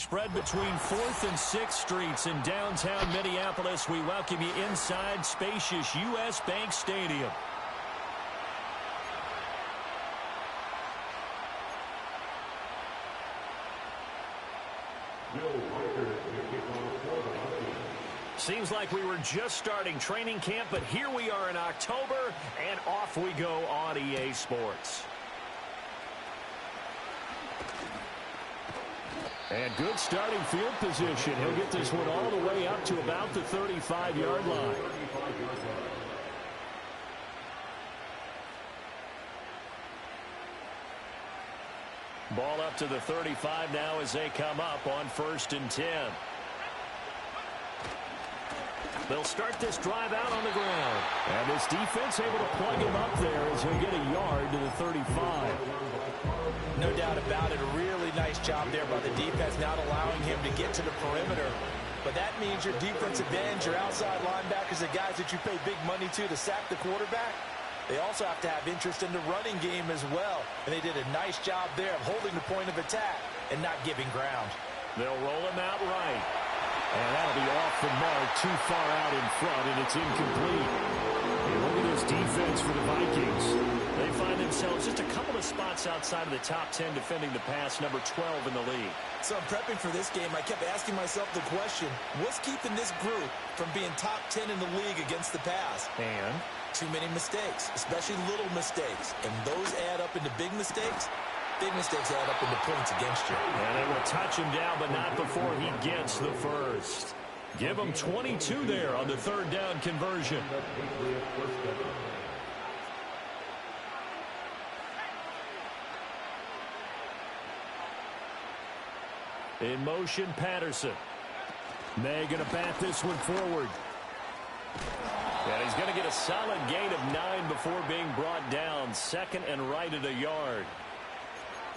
Spread between 4th and 6th Streets in downtown Minneapolis. We welcome you inside spacious U.S. Bank Stadium. Seems like we were just starting training camp, but here we are in October, and off we go on EA Sports. And good starting field position. He'll get this one all the way up to about the 35-yard line. Ball up to the 35 now as they come up on 1st and 10. They'll start this drive out on the ground. And this defense able to plug him up there as he'll get a yard to the 35. No doubt about it. A really nice job there by the defense, not allowing him to get to the perimeter. But that means your defensive ends, your outside linebackers, the guys that you pay big money to sack the quarterback, they also have to have interest in the running game as well. And they did a nice job there of holding the point of attack and not giving ground. They'll roll him out right. And that'll be off the mark, too far out in front, and it's incomplete. And look at this defense for the Vikings. They find themselves just a couple of spots outside of the top 10 defending the pass, number 12 in the league. So in prepping for this game, I kept asking myself the question, what's keeping this group from being top 10 in the league against the pass? And? Too many mistakes, especially little mistakes. And those add up into big mistakes. Big mistakes add up into points against you. And they will touch him down, but not before he gets the first. Give him 22 there on the 3rd down conversion. In motion, Patterson. May going to bat this one forward. And he's going to get a solid gain of 9 before being brought down. 2nd and right at a yard.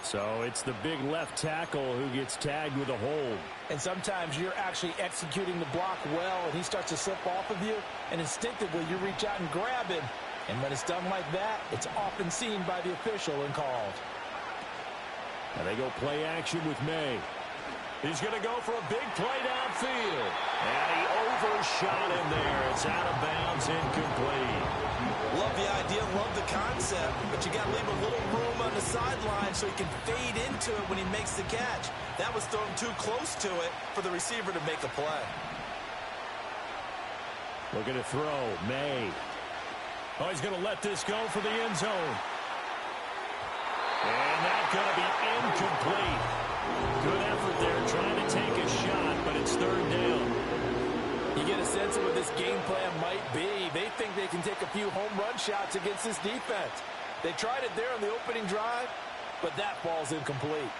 So it's the big left tackle who gets tagged with a hold. And sometimes you're actually executing the block well, and he starts to slip off of you, and instinctively you reach out and grab him. And when it's done like that, it's often seen by the official and called. And they go play action with May. He's going to go for a big play downfield. And he overshot him there. It's out of bounds, incomplete. Love the idea, love the concept, but you got to leave a little room on the sideline so he can fade into it when he makes the catch. That was thrown too close to it for the receiver to make a play. Looking to throw, May. Oh, he's going to let this go for the end zone. And that's going to be incomplete. Good effort there trying to take a shot, but it's 3rd down. You get a sense of what this game plan might be. They think they can take a few home run shots against this defense. They tried it there on the opening drive, but that ball's incomplete.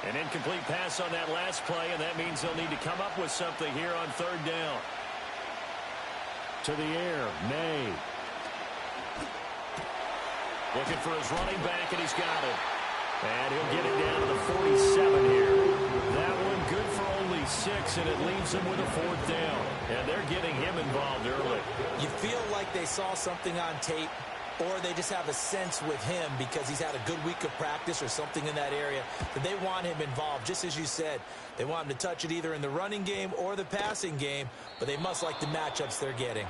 An incomplete pass on that last play, and that means they'll need to come up with something here on 3rd down. To the air, May. Looking for his running back, and he's got it. And he'll get it down to the 47 here. That one good for only 6, and it leaves him with a 4th down. And they're getting him involved early. You feel like they saw something on tape, or they just have a sense with him because he's had a good week of practice or something in that area that they want him involved. Just as you said, they want him to touch it either in the running game or the passing game, but they must like the matchups they're getting.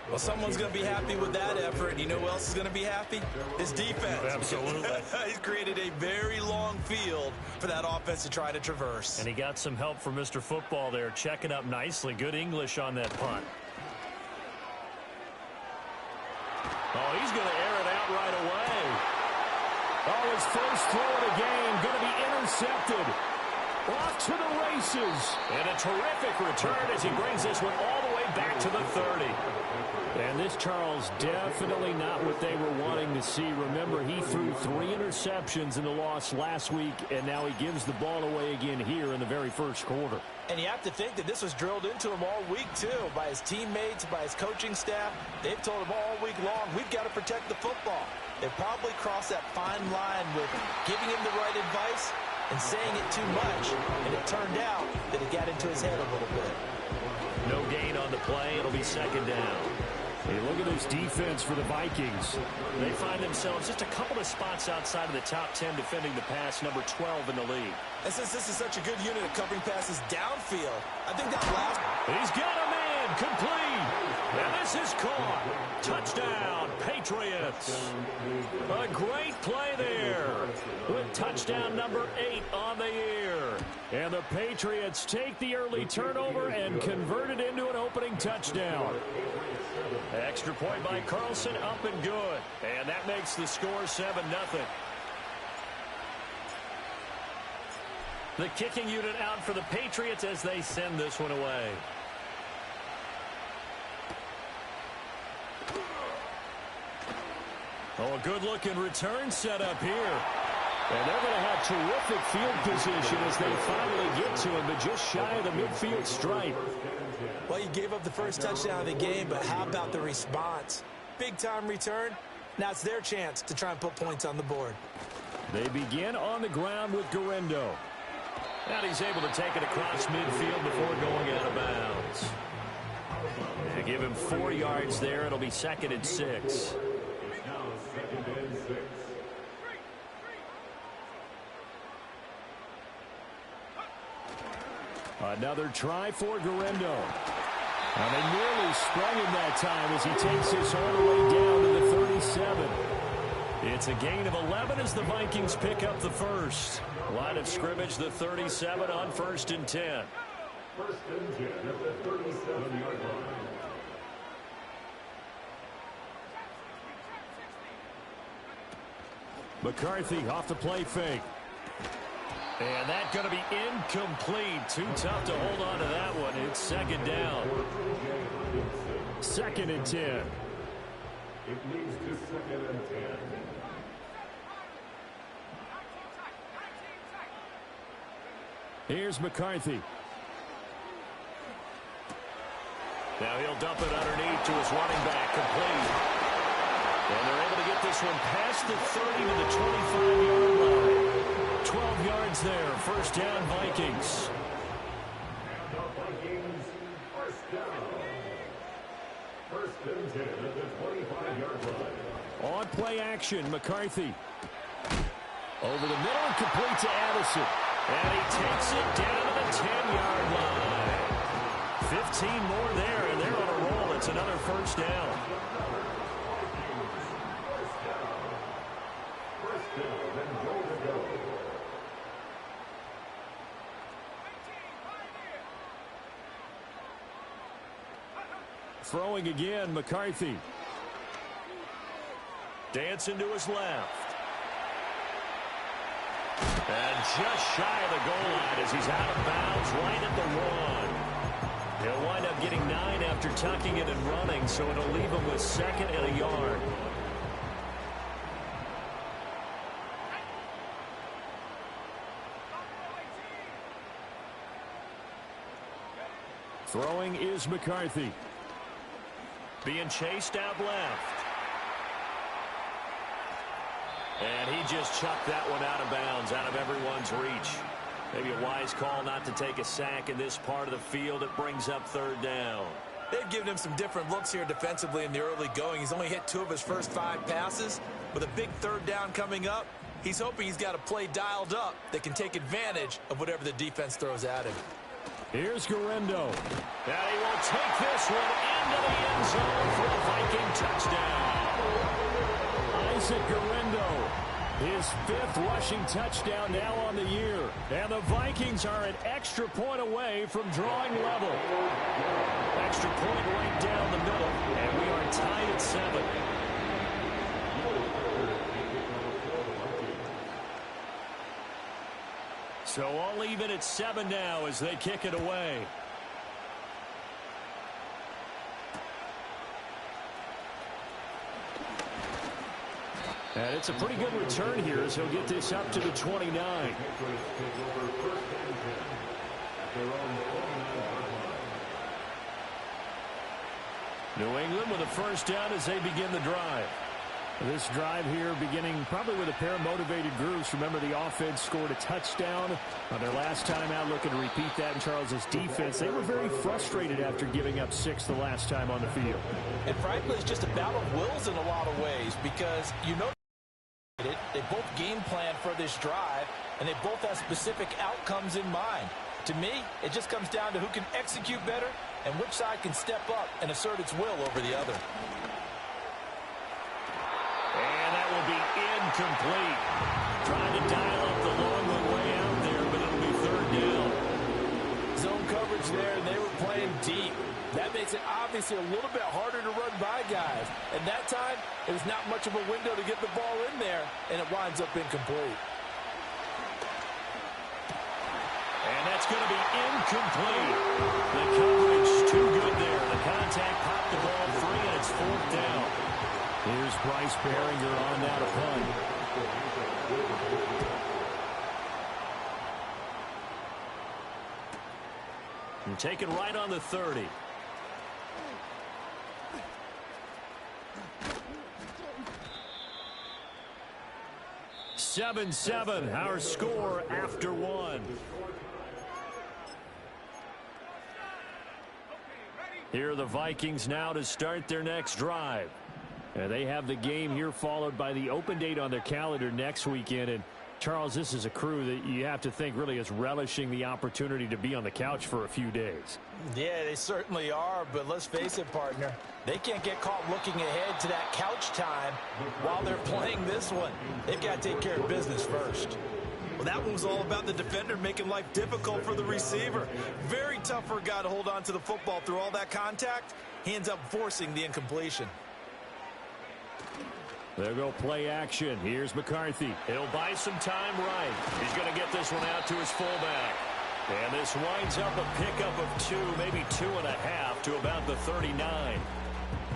Well, someone's going to be happy with that effort. You know who else is going to be happy? His defense. Absolutely. He's created a very long field for that offense to try to traverse. And he got some help from Mr. Football there, checking up nicely. Good English on that punt. Oh, he's going to air it out right away. Oh, his first throw of the game going to be intercepted. Off to the races. And a terrific return as he brings this one all the way back to the 30. And this, Charles, definitely not what they were wanting to see. Remember, he threw 3 interceptions in the loss last week, and now he gives the ball away again here in the very first quarter. And you have to think that this was drilled into him all week, too, by his teammates, by his coaching staff. They've told him all week long, we've got to protect the football. They probably crossed that fine line with giving him the right advice and saying it too much, and it turned out that it got into his head a little bit. No gain on the play. It'll be 2nd down. Hey, look at this defense for the Vikings. They find themselves just a couple of spots outside of the top 10 defending the pass, number 12 in the league. And since this is such a good unit of covering passes downfield, I think that last... He's got a man complete. And this is caught. Touchdown, Patriots. A great play there with touchdown number 8 on the year. And the Patriots take the early turnover and convert it into an opening touchdown. Extra point by Carlson, up and good. And that makes the score 7-0. The kicking unit out for the Patriots as they send this one away. Oh, a good-looking return set up here. And they're going to have terrific field position as they finally get to him, but just shy of the midfield stripe. Well, you gave up the first touchdown of the game, but how about the response? Big-time return. Now it's their chance to try and put points on the board. They begin on the ground with Garendo. And he's able to take it across midfield before going out of bounds. They give him 4 yards there. It'll be 2nd and 6. Another try for Garendo. And they nearly sprung him that time as he takes this all the way down to the 37. It's a gain of 11 as the Vikings pick up the first. Line of scrimmage, the 37 on 1st and 10. 1st and 10 at the 37-yard line. McCarthy off the play fake. And that's going to be incomplete. Too tough to hold on to that one. It's 2nd down. 2nd and 10. It leads to 2nd and 10. Here's McCarthy. Now he'll dump it underneath to his running back, complete. And they're able to get this one past the 30 to the 25-yard line. 12 yards there, 1st down Vikings. And the Vikings, 1st down. 1st and 10 at the 25-yard line. On play action, McCarthy. Over the middle and complete to Addison. And he takes it down to the 10-yard line. 15 more there, and they're on a roll. It's another 1st down. Throwing again, McCarthy. Dancing to his left. And just shy of the goal line as he's out of bounds right at the 1. He'll wind up getting 9 after tucking it and running, so it'll leave him with 2nd and a yard. Throwing is McCarthy. Being chased out left. And he just chucked that one out of bounds, out of everyone's reach. Maybe a wise call not to take a sack in this part of the field. It brings up 3rd down. They've given him some different looks here defensively in the early going. He's only hit 2 of his first 5 passes. With a big 3rd down coming up, he's hoping he's got a play dialed up that can take advantage of whatever the defense throws at him. Here's Garendo. And he will take this one into the end zone for a Viking touchdown. Isaac Garendo, his 5th rushing touchdown now on the year. And the Vikings are an extra point away from drawing level. Extra point right down the middle, and we are tied at 7. So all even at 7 now as they kick it away. And it's a pretty good return here as he'll get this up to the 29. New England with a 1st down as they begin the drive. This drive here beginning probably with a pair of motivated groups. Remember, the offense scored a touchdown on their last time out, looking to repeat that in Charles's defense. They were very frustrated after giving up 6 the last time on the field. And frankly, it's just a battle of wills in a lot of ways because you know they both game plan for this drive, and they both have specific outcomes in mind. To me, it just comes down to who can execute better and which side can step up and assert its will over the other. And that will be incomplete. Trying to dial up the long way out there, but it'll be third down. Zone coverage there, and they were playing deep. That makes it obviously a little bit harder to run by guys. And that time, there's not much of a window to get the ball in there, and it winds up incomplete. And that's going to be incomplete. The coverage too good there. The contact popped the ball free, and it's fourth down. Here's Bryce Behringer on now to punt. And take it right on the 30. Seven, our score after one. Here are the Vikings now to start their next drive. They have the game here followed by the open date on their calendar next weekend. And Charles, this is a crew that you have to think really is relishing the opportunity to be on the couch for a few days. Yeah, they certainly are, but let's face it, partner. They can't get caught looking ahead to that couch time while they're playing this one. They've got to take care of business first. Well, that one was all about the defender making life difficult for the receiver. Very tough for a guy to hold on to the football through all that contact. He ends up forcing the incompletion. There go play action. Here's McCarthy. He'll buy some time right. He's going to get this one out to his fullback. And this winds up a pickup of 2, maybe 2.5 to about the 39.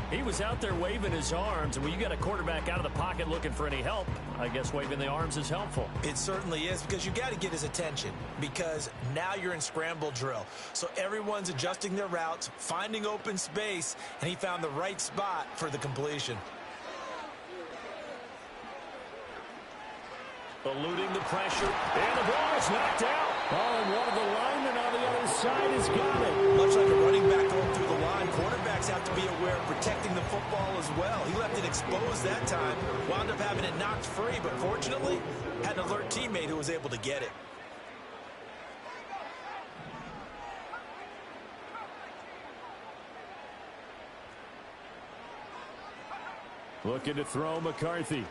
He was out there waving his arms, and when you got a quarterback out of the pocket looking for any help, I guess waving the arms is helpful. It certainly is, because you got to get his attention, because now you're in scramble drill. So everyone's adjusting their routes, finding open space, and he found the right spot for the completion. Eluding the pressure, and the ball is knocked out. Oh, and one of the linemen on the other side has got it. Much like a running back going through the line, quarterbacks have to be aware of protecting the football as well. He left it exposed that time, wound up having it knocked free, but fortunately, had an alert teammate who was able to get it. Looking to throw McCarthy.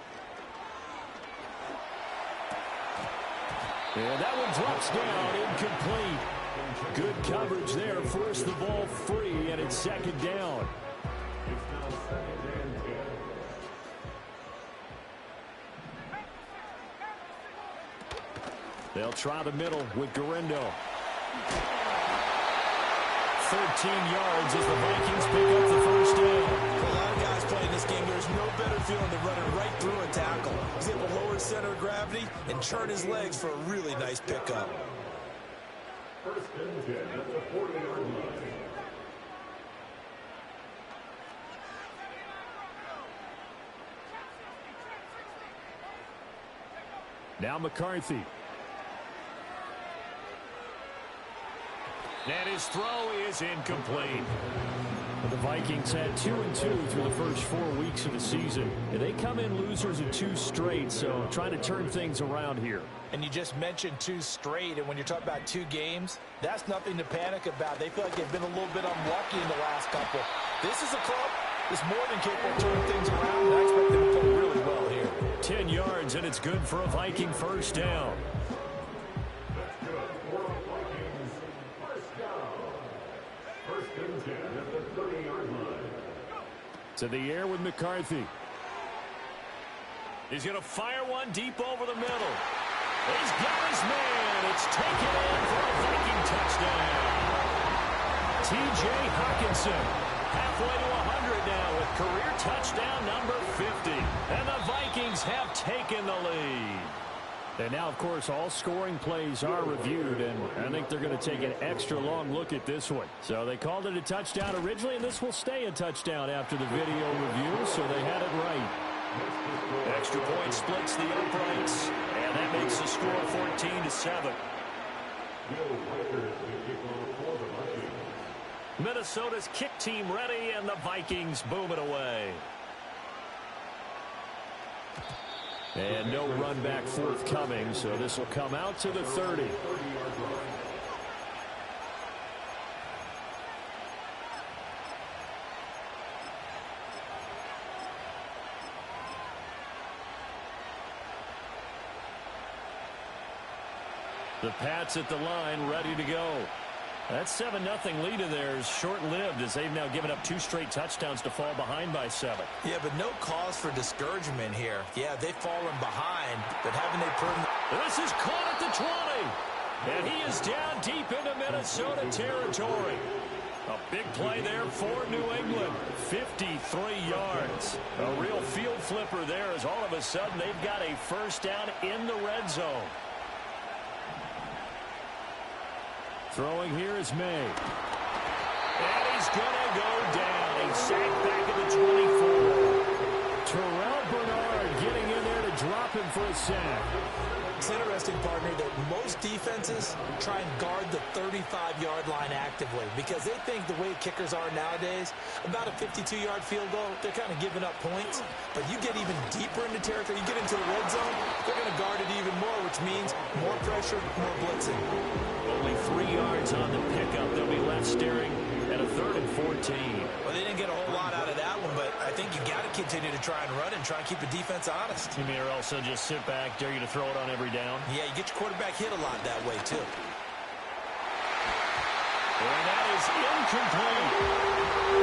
And that one drops down, incomplete. Good coverage there, forced the ball free, and it's second down. They'll try the middle with Garindo. 13 yards as the Vikings pick up the first down. For a lot of guys playing this game, there's no better feeling than running right through a tackle. He's able to lower his center of gravity and churn his legs for a really nice pickup. First and 10 at the 40-yard line. Now McCarthy. And his throw is incomplete. The Vikings had 2-2 through the first 4 weeks of the season. And they come in losers in 2 straight, so trying to turn things around here. And you just mentioned 2 straight, and when you're talking about 2 games, that's nothing to panic about. They feel like they've been a little bit unlucky in the last couple. This is a club that's more than capable of turning things around, and I expect them to play really well here. 10 yards, and it's good for a Viking first down. That's good for a Vikings first down. First and 10 at the 30-yard line. To the air with McCarthy. He's going to fire one deep over the middle. He's got his man. It's taken in for a Viking touchdown. T.J. Hawkinson halfway to 100 now with career touchdown number 50. And the Vikings have taken the lead. And now, of course, all scoring plays are reviewed, and I think they're going to take an extra long look at this one. So they called it a touchdown originally, and this will stay a touchdown after the video review, so they had it right. Extra point splits the uprights, and that makes the score 14-7. Minnesota's kick team ready, and the Vikings boom it away. And no run back forthcoming, so this will come out to the 30. The Pats at the line, ready to go. That 7-0 lead of theirs short-lived as they've now given up 2 straight touchdowns to fall behind by 7. Yeah, but no cause for discouragement here. Yeah, they've fallen behind, but haven't they proven... This is caught at the 20. And he is down deep into Minnesota territory. A big play there for New England. 53 yards. A real field flipper there as all of a sudden they've got a first down in the red zone. Throwing here is May. And he's going to go down. He's sacked back at the 24. Terrell Bernard getting in there to drop him for a sack. It's interesting, partner, that most defenses try and guard the 35-yard line actively because they think the way kickers are nowadays, about a 52-yard field goal, they're kind of giving up points. But you get even deeper into territory, you get into the red zone, they're going to guard it even more, which means more pressure, more blitzing. Only 3 yards on the pickup. They'll be left staring at a 3rd and 14. Well, they didn't get a whole lot out of that one, but I think you got to continue to try and run and try and keep the defense honest. You may also just sit back, dare you to throw it on every down. Yeah, you get your quarterback hit a lot that way, too. And that is incomplete.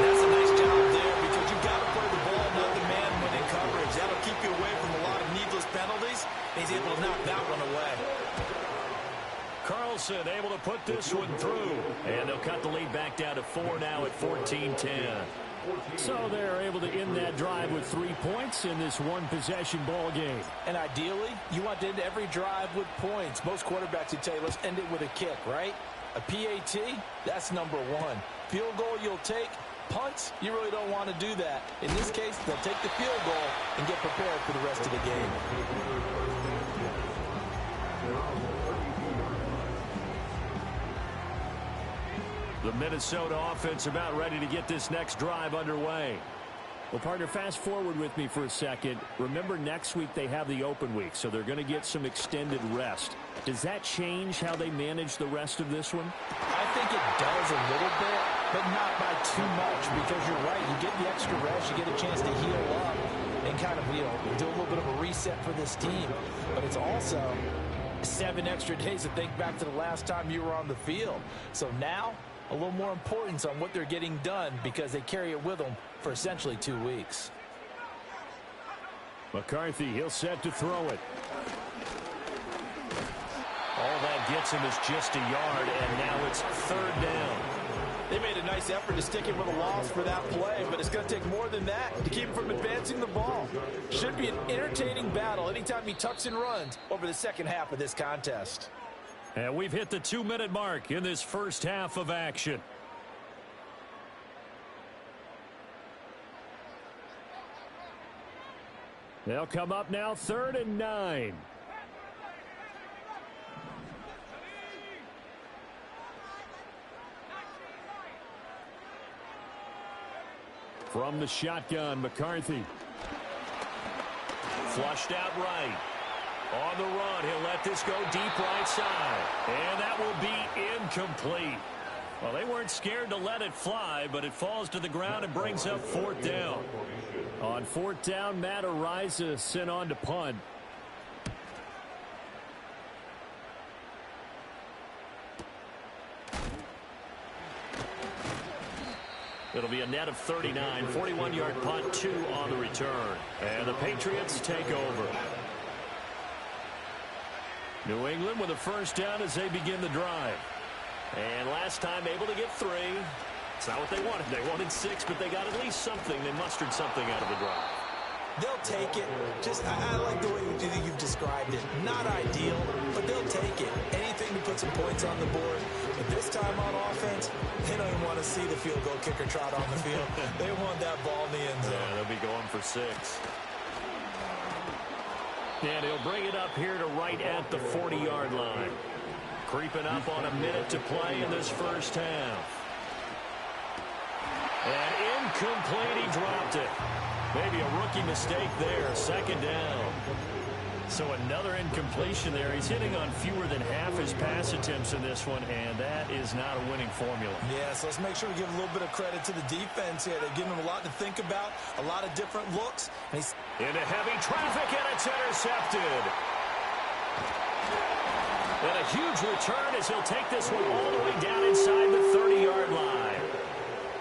That's a nice job there because you've got to play the ball, not the man when in coverage. That'll keep you away from a lot of needless penalties. He's able to knock that one away. Carlson able to put this one through. And they'll cut the lead back down to 4 now at 14-10. So they're able to end that drive with 3 points in this one-possession ball game. And ideally, you want to end every drive with points. Most quarterbacks would tell you, let's end it with a kick, right? A PAT, that's number 1. Field goal you'll take. Punts, you really don't want to do that. In this case, they'll take the field goal and get prepared for the rest of the game. The Minnesota offense about ready to get this next drive underway. Well, partner, fast forward with me for a second. Remember, next week they have the open week, so they're going to get some extended rest. Does that change how they manage the rest of this one? I think it does a little bit, but not by too much, because you're right. You get the extra rest, you get a chance to heal up and kind of, do a little bit of a reset for this team. But it's also 7 extra days to think back to the last time you were on the field. So now, a little more importance on what they're getting done because they carry it with them for essentially 2 weeks. McCarthy, he'll set to throw it. All that gets him is just a yard, and now it's 3rd down. They made a nice effort to stick him with a loss for that play, but it's going to take more than that to keep him from advancing the ball. Should be an entertaining battle anytime he tucks and runs over the second half of this contest. And we've hit the 2-minute mark in this first half of action. They'll come up now 3rd and 9. From the shotgun, McCarthy. Flushed out right. On the run, he'll let this go deep right side. And that will be incomplete. Well, they weren't scared to let it fly, but it falls to the ground and brings up 4th down. On 4th down, Matt Ariza sent on to punt. It'll be a net of 39, 41-yard punt, 2 on the return. And the Patriots take over. New England with a first down as they begin the drive. And last time able to get 3. It's not what they wanted. They wanted 6, but they got at least something. They mustered something out of the drive. They'll take it. I like the way you've described it. Not ideal, but they'll take it. Anything to put some points on the board. But this time on offense, they don't even want to see the field goal kicker trot on the field. They want that ball in the end zone. Yeah, they'll be going for 6. And he'll bring it up here to right at the 40-yard line. Creeping up on a minute to play in this first half. And incomplete, he dropped it. Maybe a rookie mistake there, second down. So another incompletion there. He's hitting on fewer than half his pass attempts in this one, and that is not a winning formula. Yeah, so let's make sure we give a little bit of credit to the defense here. They're giving him a lot to think about, a lot of different looks. And he's into heavy traffic, and it's intercepted. And a huge return as he'll take this one all the way down inside the 30-yard line.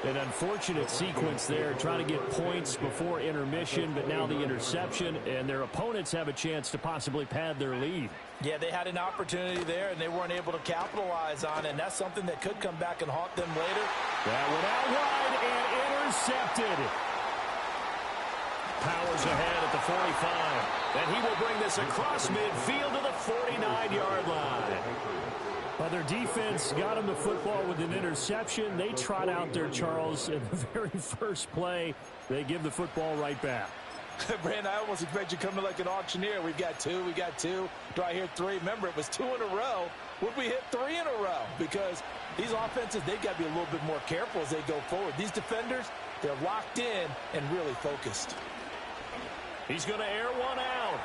An unfortunate sequence there, trying to get points before intermission, but now the interception, and their opponents have a chance to possibly pad their lead. Yeah, they had an opportunity there, and they weren't able to capitalize on it, and that's something that could come back and haunt them later. That one out wide and intercepted. Powers ahead at the 45, and he will bring this across midfield to the 49-yard line. Well, their defense got him the football with an interception. They trot out there, Charles, in the very first play. They give the football right back. Brandon, I almost expect you to come in like an auctioneer. We've got two. Do I hear three? Remember, it was 2 in a row. Would we hit 3 in a row? Because these offenses, they've got to be a little bit more careful as they go forward. These defenders, they're locked in and really focused. He's going to air one out.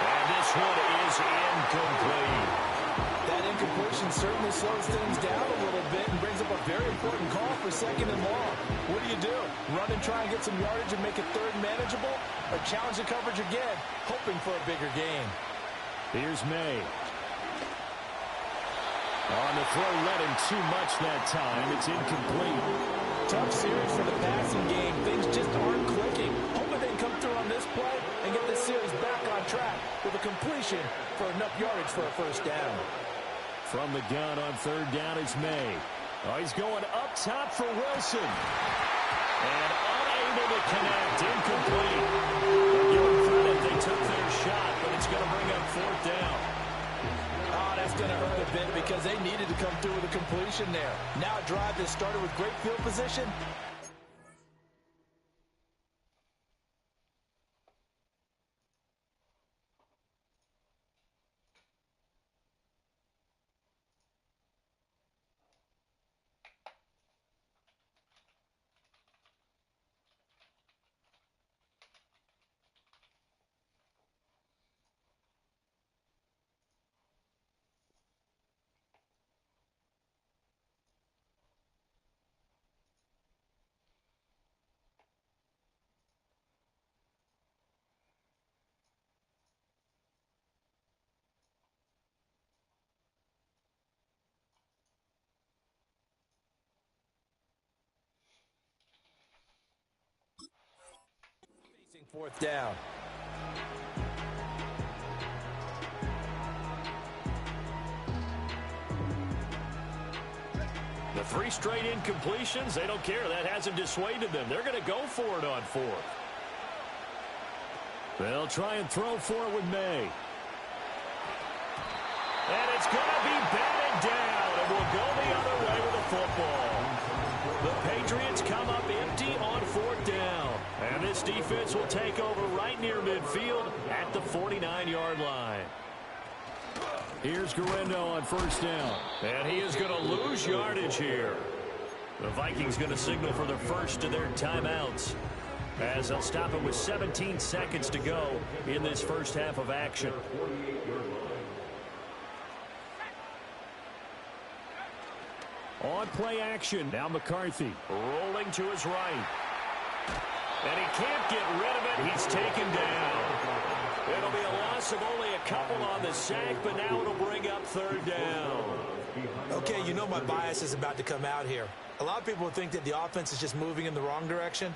And this one is incomplete. That incompletion certainly slows things down a little bit and brings up a very important call for second and long. What do? Run and try and get some yardage and make it third manageable? Or challenge the coverage again, hoping for a bigger gain? Here's May. On the throw, led him too much that time. It's incomplete. Tough series for the passing game. Things just aren't clicking. Hoping they can come through on this play and get this series back on track with a completion for enough yardage for a first down. From the gun on third down is May. Oh, he's going up top for Wilson. And unable to connect. Incomplete. Give them credit. They took their shot, but it's going to bring up fourth down. Oh, that's going to hurt a bit because they needed to come through with a completion there. Now a drive that started with great field position. Fourth down. The 3 straight incompletions, they don't care. That hasn't dissuaded them. They're going to go for it on fourth. They'll try and throw for it with May. And it's going to be batted down, and will go the other way with the football. The Patriots come up empty on fourth down. And this defense will take over right near midfield at the 49-yard line. Here's Guerrero on first down. And he is going to lose yardage here. The Vikings going to signal for their first of their timeouts, as they'll stop it with 17 seconds to go in this first half of action. On play action, now McCarthy rolling to his right. And he can't get rid of it. He's taken down. It'll be a loss of only a couple on the sack, but now it'll bring up third down. Okay, you know my bias is about to come out here. A lot of people think that the offense is just moving in the wrong direction.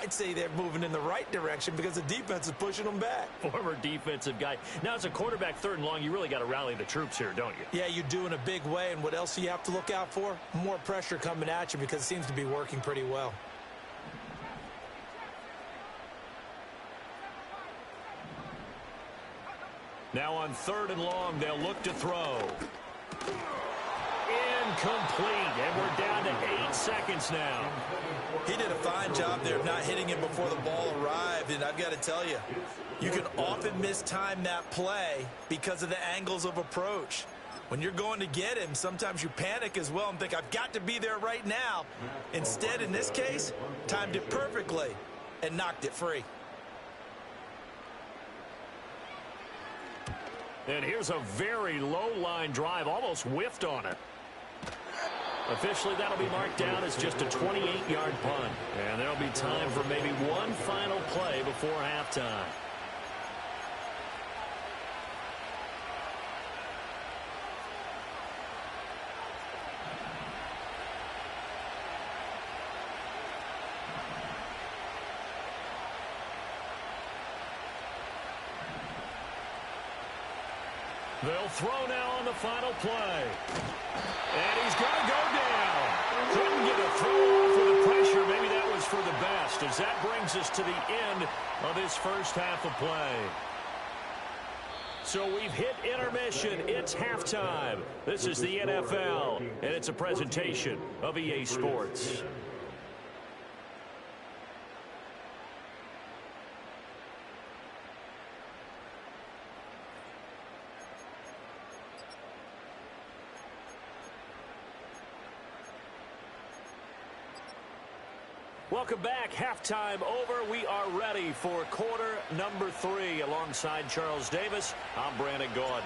I'd say they're moving in the right direction because the defense is pushing them back. Former defensive guy. Now, as a quarterback, third and long, you really got to rally the troops here, don't you? Yeah, you do in a big way. And what else do you have to look out for? More pressure coming at you because it seems to be working pretty well. Now on third and long, they'll look to throw. incomplete. And we're down to 8 seconds now. He did a fine job there of not hitting him before the ball arrived. And I've got to tell you, you can often mistime that play because of the angles of approach. When you're going to get him, sometimes you panic as well and think, I've got to be there right now. Instead, in this case, timed it perfectly and knocked it free. And here's a very low line drive, almost whiffed on it. Officially, that'll be marked down as just a 28-yard punt. And there'll be time for maybe one final play before halftime. They'll throw now on the final play. And he's going to go down. Couldn't get a throw off with the pressure. Maybe that was for the best, as that brings us to the end of this first half of play. So we've hit intermission. It's halftime. This is the NFL, and it's a presentation of EA Sports. Welcome back. Halftime over. We are ready for quarter number 3. Alongside Charles Davis, I'm Brandon Gaudin.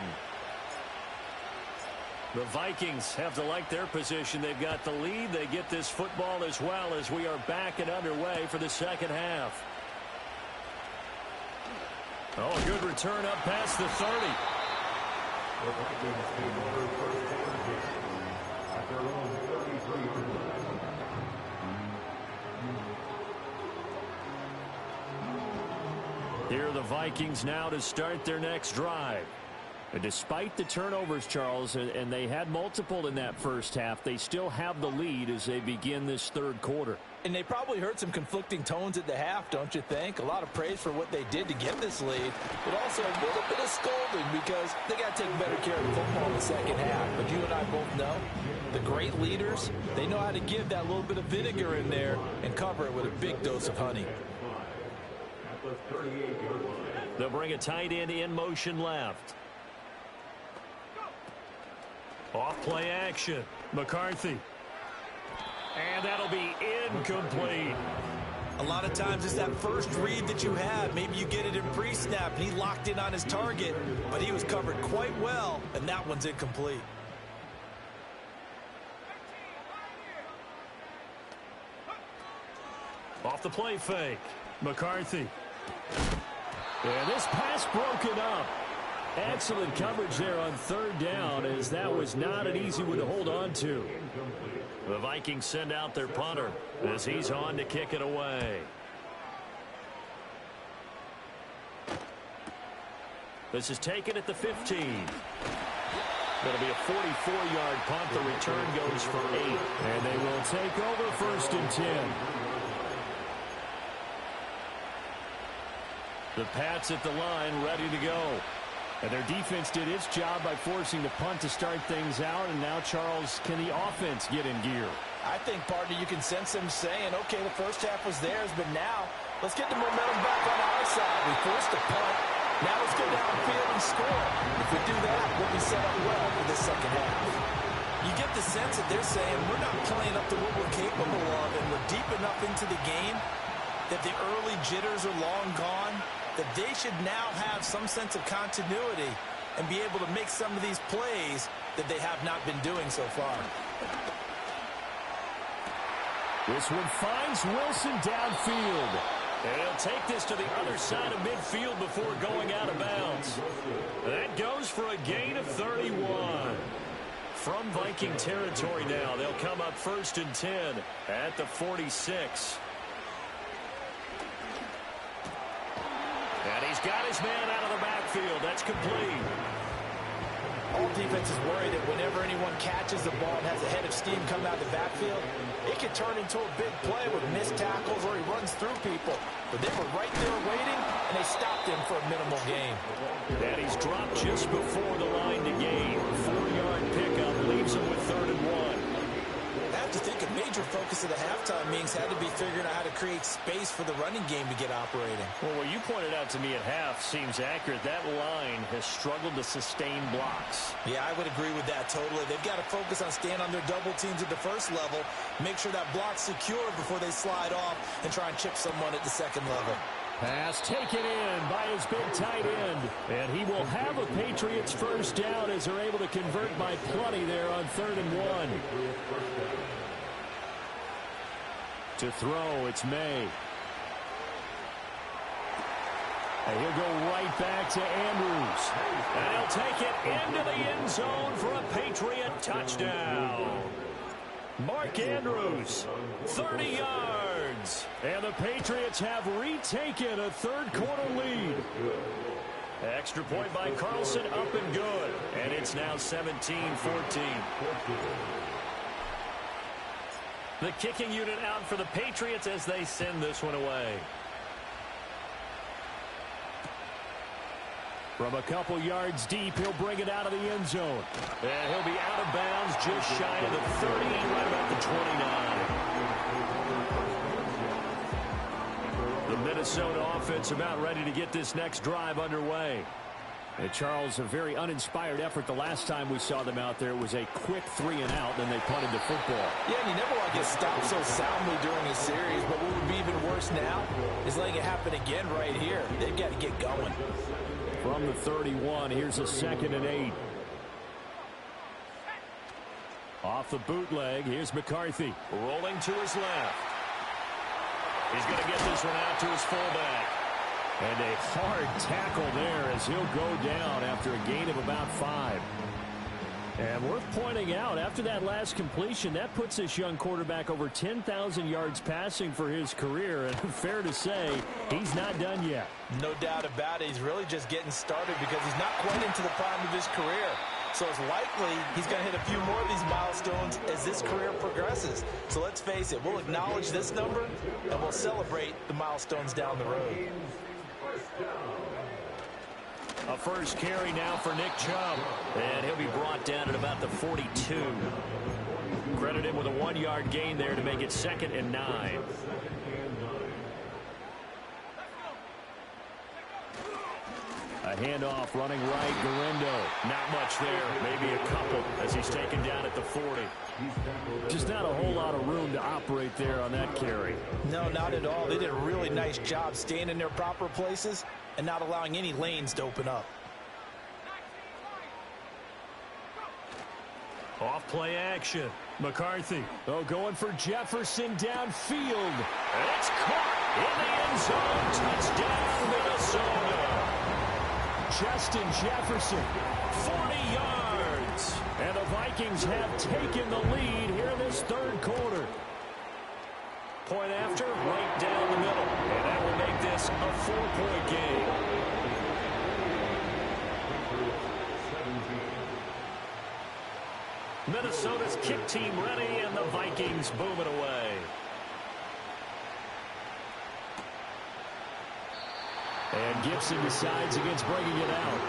The Vikings have to like their position. They've got the lead. They get this football as well as we are back and underway for the second half. Oh, a good return up past the 30. Here are the Vikings now to start their next drive. And despite the turnovers, Charles, and they had multiple in that first half, they still have the lead as they begin this third quarter. And they probably heard some conflicting tones at the half, don't you think? A lot of praise for what they did to get this lead, but also a little bit of scolding because they got to take better care of the football in the second half. But you and I both know the great leaders, they know how to give that little bit of vinegar in there and cover it with a big dose of honey. They'll bring a tight end in motion left. Off play action. McCarthy. And that'll be incomplete. A lot of times it's that first read that you have. Maybe you get it in pre-snap and he locked in on his target, but he was covered quite well, and that one's incomplete. Off the play fake. McCarthy. And this pass broken up. Excellent coverage there on third down, as that was not an easy one to hold on to. The Vikings send out their punter as he's on to kick it away. This is taken at the 15. That'll be a 44-yard punt. The return goes for 8. And they will take over first and 10. The Pats at the line, ready to go. And their defense did its job by forcing the punt to start things out. And now, Charles, can the offense get in gear? I think, partner, you can sense them saying, okay, the first half was theirs, but now let's get the momentum back on our side. We forced the punt. Now let's go downfield and score. If we do that, we'll be set up well for this second half. You get the sense that they're saying we're not playing up to what we're capable of, and we're deep enough into the game that the early jitters are long gone, that they should now have some sense of continuity and be able to make some of these plays that they have not been doing so far. This one finds Wilson downfield. And he'll take this to the other side of midfield before going out of bounds. That goes for a gain of 31. From Viking territory now, they'll come up first and 10 at the 46. And he's got his man out of the backfield. That's complete. All defenses worry that whenever anyone catches the ball and has a head of steam come out of the backfield, it can turn into a big play with missed tackles or he runs through people. But they were right there waiting, and they stopped him for a minimal gain. And he's dropped just before the line to gain. 4-yard pickup leaves him with 3rd and Vikings had to be figuring out how to create space for the running game to get operating. Well, what you pointed out to me at half seems accurate. That line has struggled to sustain blocks. Yeah, I would agree with that totally. They've got to focus on staying on their double teams at the first level, make sure that block's secure before they slide off and try and chip someone at the second level. Pass taken in by his big tight end. And he will have a Patriots first down as they're able to convert by plenty there on 3rd and 1. To throw, it's May. And he'll go right back to Andrews. And he'll take it into the end zone for a Patriot touchdown. Mark Andrews, 30 yards. And the Patriots have retaken a third-quarter lead. Extra point by Carlson, up and good. And it's now 17-14. The kicking unit out for the Patriots as they send this one away. From a couple yards deep, he'll bring it out of the end zone. And he'll be out of bounds just shy of the 30, right about the 29. The Minnesota offense about ready to get this next drive underway. And Charles, a very uninspired effort the last time we saw them out there. It was a quick 3-and-out, then they punted the football. Yeah, and you never want to get stopped so soundly during a series, but what would be even worse now is letting it happen again right here. They've got to get going. From the 31, here's a 2nd and 8. Off the bootleg, here's McCarthy. Rolling to his left. He's going to get this one out to his fullback. And a hard tackle there as he'll go down after a gain of about 5. And worth pointing out, after that last completion, that puts this young quarterback over 10,000 yards passing for his career. And fair to say, he's not done yet. No doubt about it. He's really just getting started because he's not quite into the prime of his career. So it's likely he's going to hit a few more of these milestones as this career progresses. So let's face it, we'll acknowledge this number and we'll celebrate the milestones down the road. A first carry now for Nick Chubb. And he'll be brought down at about the 42. Credit him with a 1-yard gain there to make it 2nd and 9. A handoff running right, Garendo. Not much there, maybe a couple as he's taken down at the 40. Just not a whole lot of room to operate there on that carry. No, not at all. They did a really nice job staying in their proper places and not allowing any lanes to open up. Off play action. McCarthy. Oh, going for Jefferson downfield. And it's caught in the end zone. Touchdown, Minnesota. Justin Jefferson, 40 yards. And the Vikings have taken the lead here in this third quarter. Point after, right down the middle. And that will make this a 4-point game. Minnesota's kick team ready, and the Vikings boom it away. And Gibson decides against bringing it out.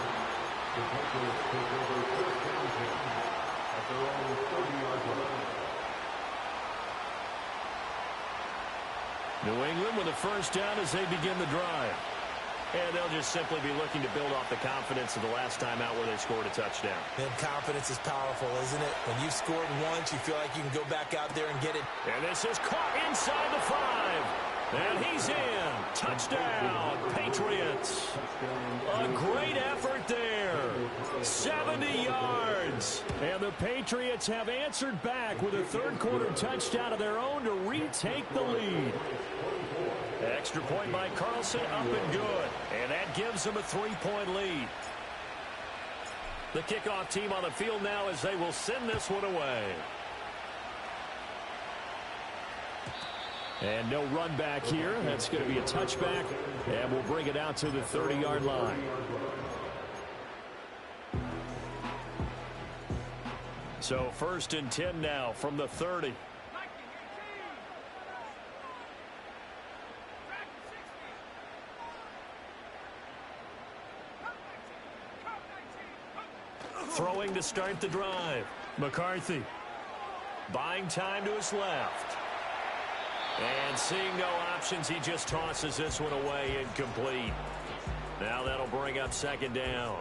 New England with a first down as they begin the drive. And they'll just simply be looking to build off the confidence of the last time out where they scored a touchdown. And confidence is powerful, isn't it? When you've scored once, you feel like you can go back out there and get it. And this is caught inside the 5. And he's in. Touchdown, Patriots. A great effort there. 70 yards. And the Patriots have answered back with a third-quarter touchdown of their own to retake the lead. Extra point by Carlson, up and good. And that gives them a 3-point lead. The kickoff team on the field now as they will send this one away. And no run back here. That's going to be a touchback. And we'll bring it out to the 30-yard line. So 1st and 10 now from the 30. Throwing to start the drive. McCarthy. Buying time to his left. And seeing no options, he just tosses this one away, incomplete. Now that'll bring up second down.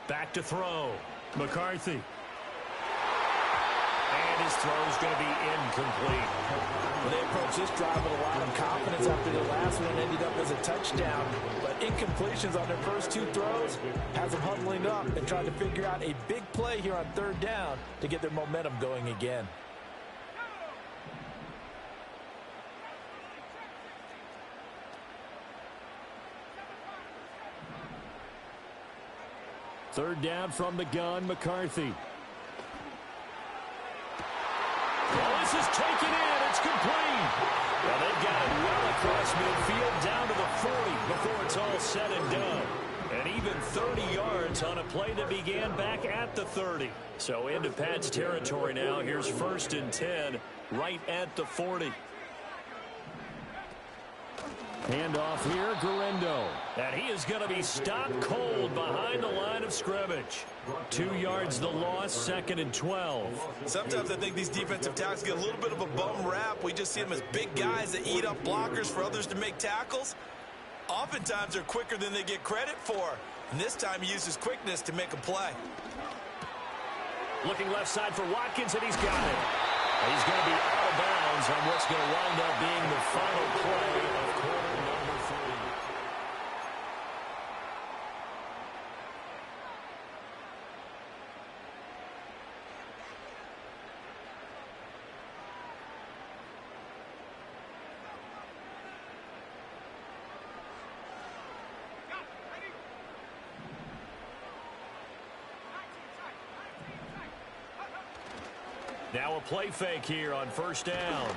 Back to throw. McCarthy. And his throw's going to be incomplete. Well, they approached this drive with a lot of confidence after their last one and ended up as a touchdown. But incompletions on their first two throws has them huddling up and trying to figure out a big play here on third down to get their momentum going again. Third down from the gun, McCarthy. Well, this is taken in. It's complete. Well, they've got it well across midfield down to the 40 before it's all said and done. And even 30 yards on a play that began back at the 30. So into Pat's territory now. Here's 1st and 10 right at the 40. Handoff here, Guerrero. And he is going to be stopped cold behind the line of scrimmage. 2 yards the loss, 2nd and 12. Sometimes I think these defensive tackles get a little bit of a bum rap. We just see them as big guys that eat up blockers for others to make tackles. Oftentimes they're quicker than they get credit for. And this time he uses quickness to make a play. Looking left side for Watkins, and he's got it. He's going to be out of bounds on what's going to wind up being the final play of quarter number 3. Now a play fake here on 1st down.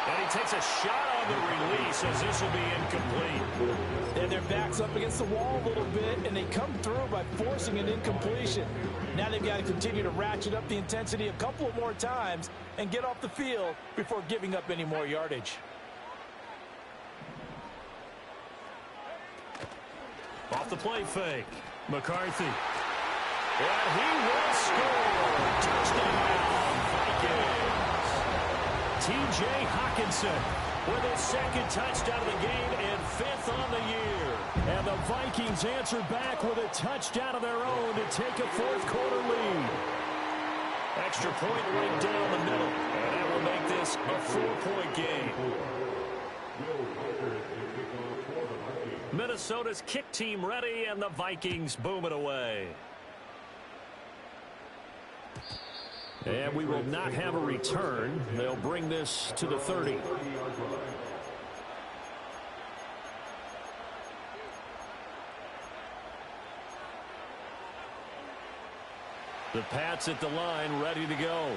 And he takes a shot on the release as this will be incomplete. And their back's up against the wall a little bit, and they come through by forcing an incompletion. Now they've got to continue to ratchet up the intensity a couple of more times and get off the field before giving up any more yardage. Off the play fake. McCarthy. And he will score. Touchdown. T.J. Hockenson with his 2nd touchdown of the game and 5th on the year. And the Vikings answer back with a touchdown of their own to take a 4th quarter lead. Extra point right down the middle. And that will make this a 4-point game. Minnesota's kick team ready, and the Vikings boom it away. And we will not have a return. They'll bring this to the 30. The Pats at the line, ready to go.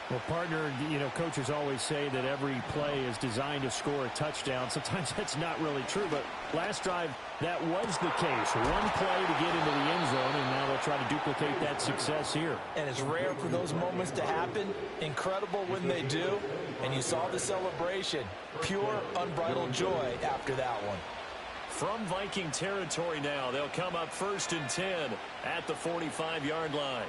Well, partner, coaches always say that every play is designed to score a touchdown. Sometimes that's not really true, but last drive, that was the case. One play to get into the end zone, and now they'll try to duplicate that success here. And it's rare for those moments to happen. Incredible when they do. And you saw the celebration. Pure, unbridled joy after that one. From Viking territory now, they'll come up 1st and 10 at the 45-yard line.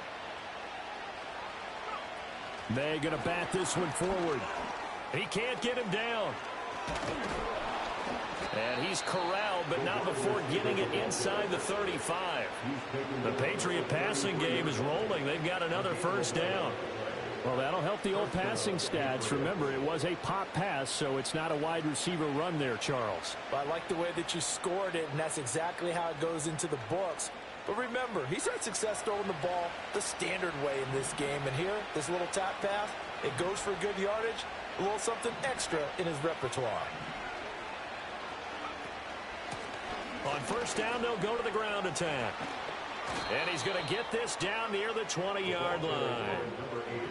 They're going to bat this one forward. He can't get him down. And he's corralled, but not before getting it inside the 35. The Patriot passing game is rolling. They've got another 1st down. Well, that'll help the old passing stats. Remember, it was a pop pass, so it's not a wide receiver run there, Charles. Well, I like the way that you scored it, and that's exactly how it goes into the books. But remember, he's had success throwing the ball the standard way in this game. And here, this little tap pass, it goes for good yardage, a little something extra in his repertoire. On 1st down, they'll go to the ground attack. And he's going to get this down near the 20-yard line.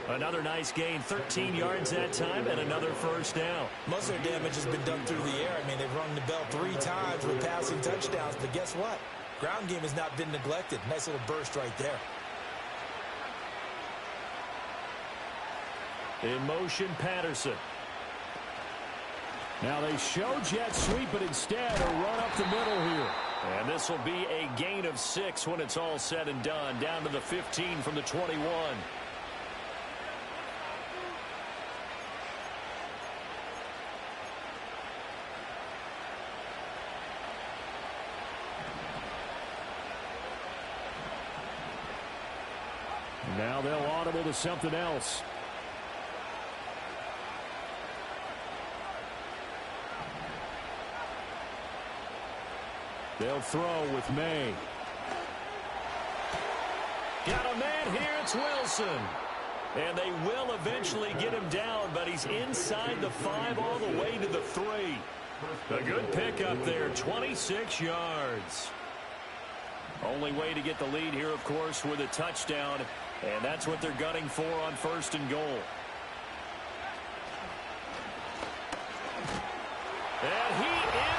Another nice gain, 13 yards that time, and another 1st down. Most of their damage has been done through the air. I mean, they've rung the bell 3 times with passing touchdowns, but guess what? Ground game has not been neglected. Nice little burst right there. In motion, Patterson. Now they show jet sweep, but instead a run up the middle here. And this will be a gain of 6 when it's all said and done. Down to the 15 from the 21. Now they'll audible to something else. They'll throw with May. Got a man here. It's Wilson. And they will eventually get him down, but he's inside the 5 all the way to the 3. A good pick up there, 26 yards. Only way to get the lead here, of course, with a touchdown. And that's what they're gunning for on 1st and goal. And he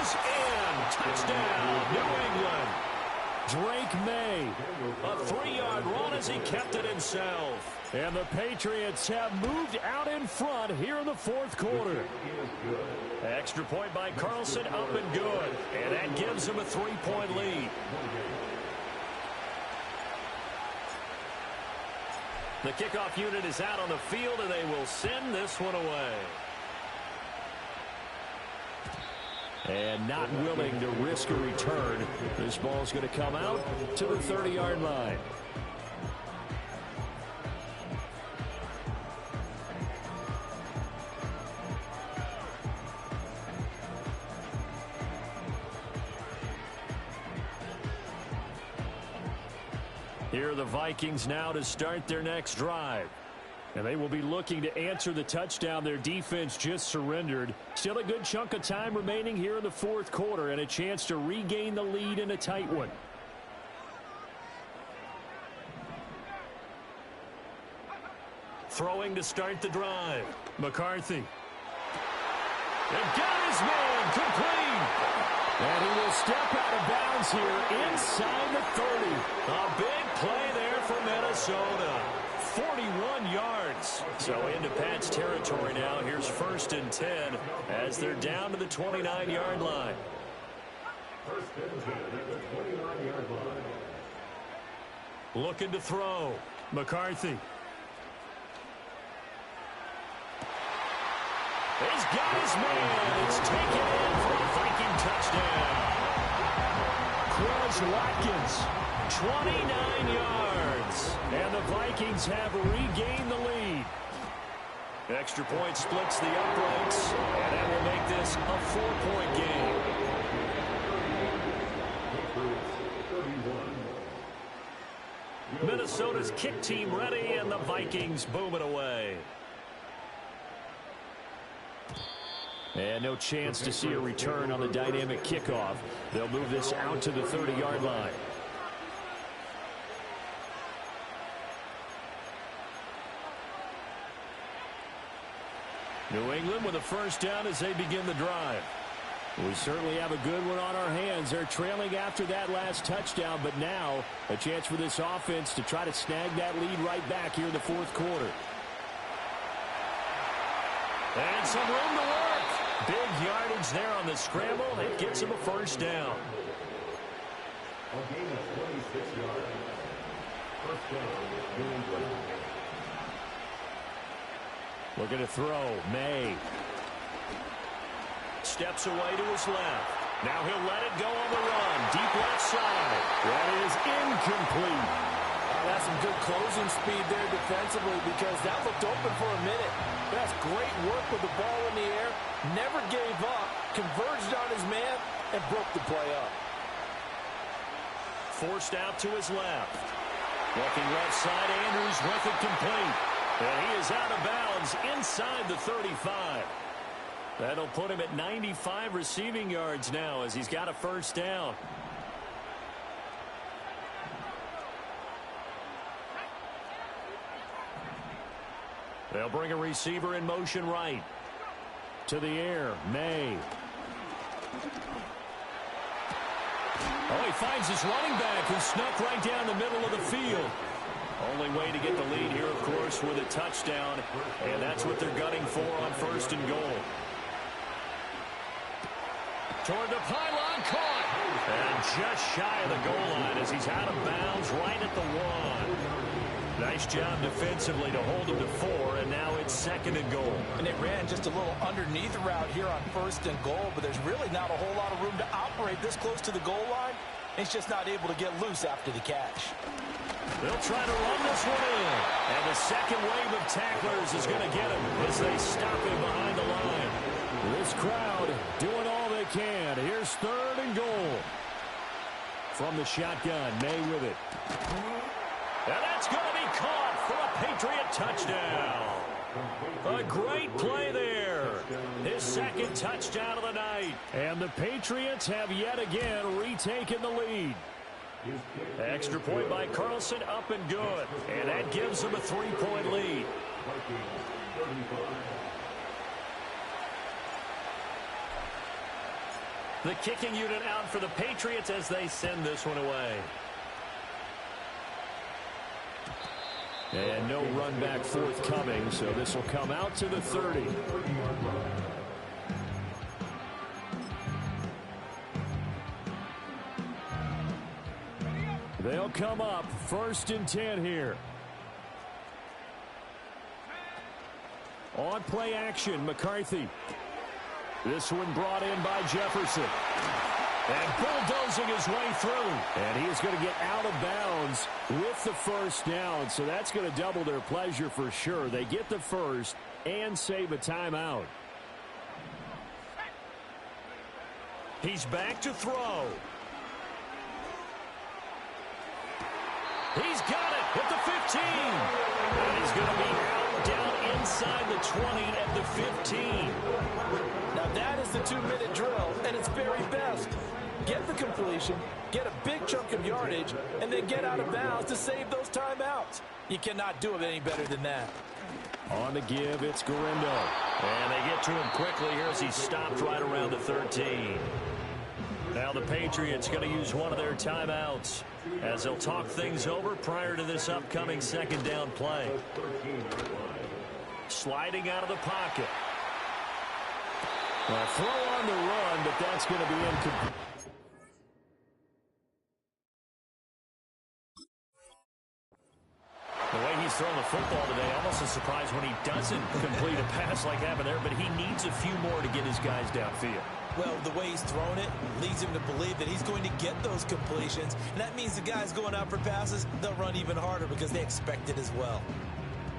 is in. Touchdown, New England. Drake May. A 3-yard run as he kept it himself. And the Patriots have moved out in front here in the 4th quarter. Extra point by Carlson, up and good. And that gives him a 3-point lead. The kickoff unit is out on the field, and they will send this one away. And not willing to risk a return. This ball's going to come out to the 30-yard line. Here are the Vikings now to start their next drive. And they will be looking to answer the touchdown their defense just surrendered. Still a good chunk of time remaining here in the 4th quarter and a chance to regain the lead in a tight one. Throwing to start the drive. McCarthy. And got his man complete. And he will step out of bounds here inside the 30. A big play there for Minnesota. 41 yards. So into Pat's territory now. Here's 1st and 10 as they're down to the 29-yard line. 1st and 10 at the 29-yard line. Looking to throw. McCarthy. He's got his man. It's taken in for a Viking touchdown. Quez Watkins, 29 yards. And the Vikings have regained the lead. Extra point splits the uprights, and that will make this a 4-point game. Minnesota's kick team ready, and the Vikings boom it away. And no chance to see a return on the dynamic kickoff. They'll move this out to the 30-yard line. New England with a first down as they begin the drive. We certainly have a good one on our hands. They're trailing after that last touchdown, but now a chance for this offense to try to snag that lead right back here in the 4th quarter. And some room to work. Big yardage there on the scramble. It gets him a first down. A gain of 26 yards. First down, New England. Looking to throw. May. Steps away to his left. Now he'll let it go on the run. Deep left side. That is incomplete. That's some good closing speed there defensively because that looked open for a minute. That's great work with the ball in the air. Never gave up. Converged on his man and broke the play up. Forced out to his left. Looking left side, Andrews with it complete. And he is out of bounds inside the 35. That'll put him at 95 receiving yards now as he's got a first down. They'll bring a receiver in motion right. To the air, May. Oh, he finds his running back who snuck right down the middle of the field. Only way to get the lead here, of course, with a touchdown. And that's what they're gunning for on 1st and goal. Toward the pylon, caught. And just shy of the goal line as he's out of bounds right at the 1. Nice job defensively to hold him to 4, and now it's 2nd and goal. And they ran just a little underneath route here on 1st and goal, but there's really not a whole lot of room to operate this close to the goal line. He's just not able to get loose after the catch. They'll try to run this one in. And the second wave of tacklers is going to get him as they stop him behind the line. This crowd doing all they can. Here's 3rd and goal. From the shotgun, May with it. And that's going to be caught for a Patriot touchdown. A great play there. His 2nd touchdown of the night. And the Patriots have yet again retaken the lead. Extra point by Carlson, up and good. And that gives them a 3-point lead. The kicking unit out for the Patriots as they send this one away. And no run back forthcoming, so this will come out to the 30. They'll come up 1st and 10 here. On play action, McCarthy. This one brought in by Jefferson. And bulldozing his way through. And he is going to get out of bounds with the 1st down. So that's going to double their pleasure for sure. They get the 1st and save a timeout. He's back to throw. He's got it at the 15. And he's going to be out down inside the 20 at the 15. Now that is the 2-minute drill, and it's very best. Get the completion, get a big chunk of yardage, and then get out of bounds to save those timeouts. You cannot do it any better than that. On the give, it's Garindo. And they get to him quickly here as he's stopped right around the 13. Now the Patriots going to use one of their timeouts as they'll talk things over prior to this upcoming 2nd down play. Sliding out of the pocket. Well, throw on the run, but that's going to be incomplete. The way he's thrown the football today, almost a surprise when he doesn't complete a pass like happened there, but he needs a few more to get his guys downfield. Well, the way he's thrown it leads him to believe that he's going to get those completions, and that means the guys going out for passes, they'll run even harder because they expect it as well.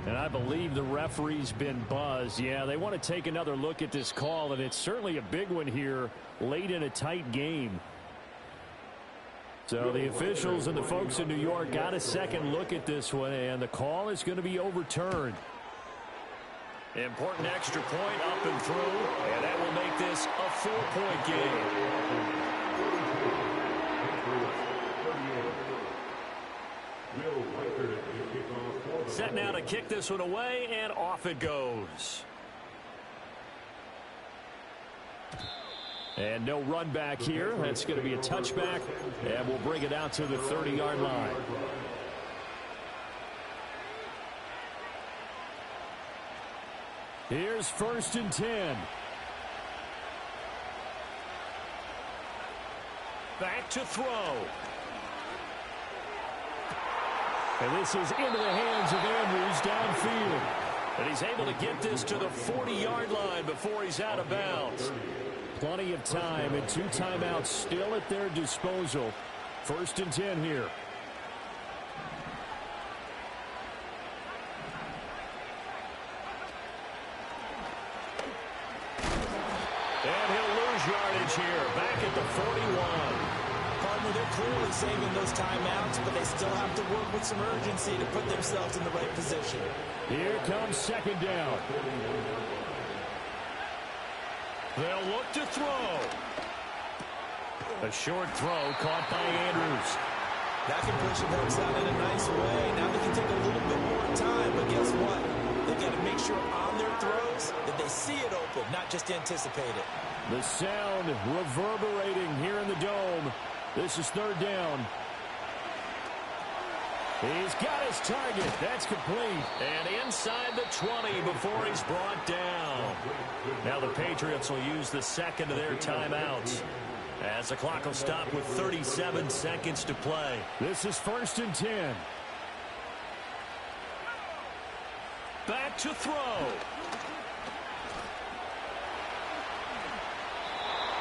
And I believe the referee's been buzzed. Yeah, they want to take another look at this call, and it's certainly a big one here late in a tight game. So the officials and the folks in New York got a second look at this one, and the call is going to be overturned. Important extra point up and through, and that will make this a 4-point game. Set now to kick this one away, and off it goes. And no run back here. That's going to be a touchback, and we'll bring it out to the 30-yard line. Here's 1st and 10. Back to throw. And this is into the hands of Andrews downfield. And he's able to get this to the 40-yard line before he's out of bounds. Plenty of time and 2 timeouts still at their disposal. 1st and 10 here. And he'll lose yardage here. Back at the 41. Partner, they're clearly saving those timeouts, but they still have to work with some urgency to put themselves in the right position. Here comes 2nd down. They'll look to throw. A short throw caught by Andrews. That completion helps out in a nice way. Now they can take a little bit more time, but guess what? They've got to make sure on their throws that they see it open, not just anticipate it. The sound reverberating here in the dome. This is 3rd down. He's got his target. That's complete. And inside the 20 before he's brought down. Now the Patriots Patriots will use the second of their timeouts, as the clock will stop with 37 seconds to play. This is 1st and 10. Back to throw.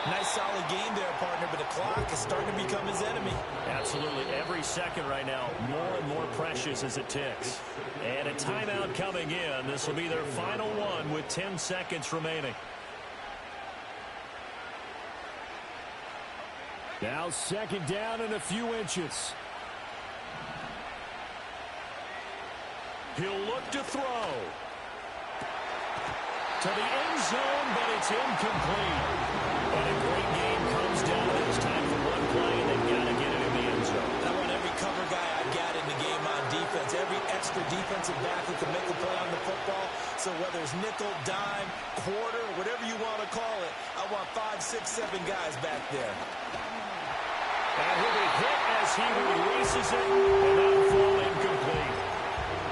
Nice solid game there, partner, but the clock is starting to become his enemy. Absolutely. Every second right now, more and more precious as it ticks. And a timeout coming in. This will be their final one with 10 seconds remaining. Now 2nd down and a few inches. He'll look to throw. To the end zone, but it's incomplete. And a great game comes down to this time for one play, and they've got to get it in the end zone. I want every cover guy I got in the game on defense, every extra defensive back who can make a play on the football. So whether it's nickel, dime, quarter, whatever you want to call it, I want 5, 6, 7 guys back there. And he'll be hit as he releases it, and that'll fall incomplete.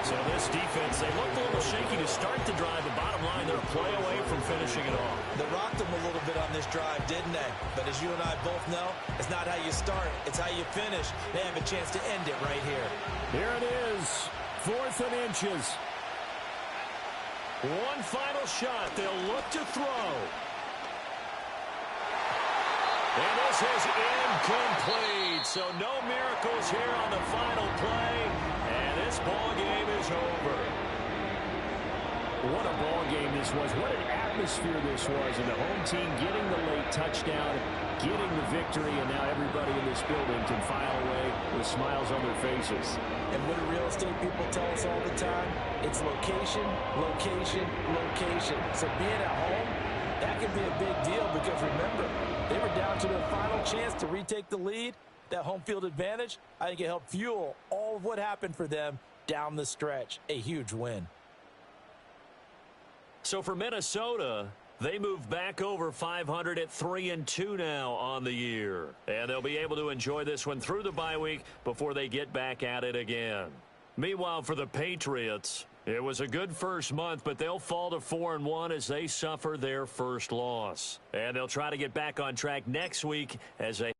So this defense, they looked a little shaky to start the drive, but bottom line, they're a play away from finishing it off. They rocked them a little bit on this drive, didn't they? But as you and I both know, it's not how you start, it's how you finish. They have a chance to end it right here. Here it is, 4th and inches. One final shot. They'll look to throw. And this is incomplete. So no miracles here on the final play. And this ball game is over. What a ball game this was. What an atmosphere this was. And the home team getting the late touchdown, getting the victory, and now everybody in this building can file away with smiles on their faces. And what do real estate people tell us all the time? It's location, location, location. So being at home, that can be a big deal because remember, they were down to their final chance to retake the lead. That home field advantage, I think it helped fuel all of what happened for them down the stretch. A huge win. So for Minnesota, they move back over 500 at 3-2 now on the year. And they'll be able to enjoy this one through the bye week before they get back at it again. Meanwhile, for the Patriots, it was a good first month, but they'll fall to 4-1 as they suffer their first loss. And they'll try to get back on track next week as they